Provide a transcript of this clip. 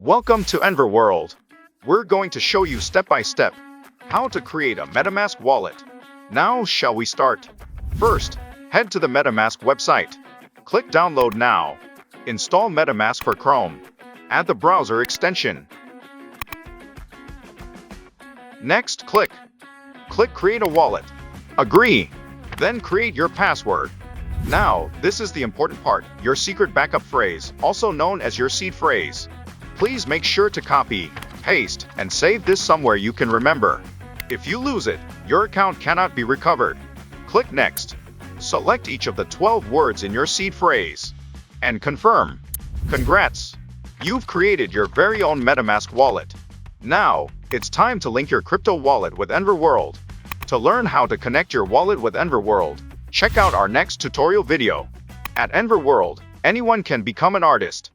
Welcome to NvirWorld. We're going to show you step by step how to create a MetaMask wallet. Now, shall we start? First, head to the MetaMask website. Click Download Now. Install MetaMask for Chrome. Add the browser extension. Next, click Create a Wallet. Agree. Then create your password. Now, this is the important part, your secret backup phrase, also known as your seed phrase. Please make sure to copy, paste, and save this somewhere you can remember. If you lose it, your account cannot be recovered. Click Next. Select each of the 12 words in your seed phrase. And confirm. Congrats! You've created your very own MetaMask wallet. Now, it's time to link your crypto wallet with NvirWorld. To learn how to connect your wallet with NvirWorld, check out our next tutorial video. At NvirWorld, anyone can become an artist.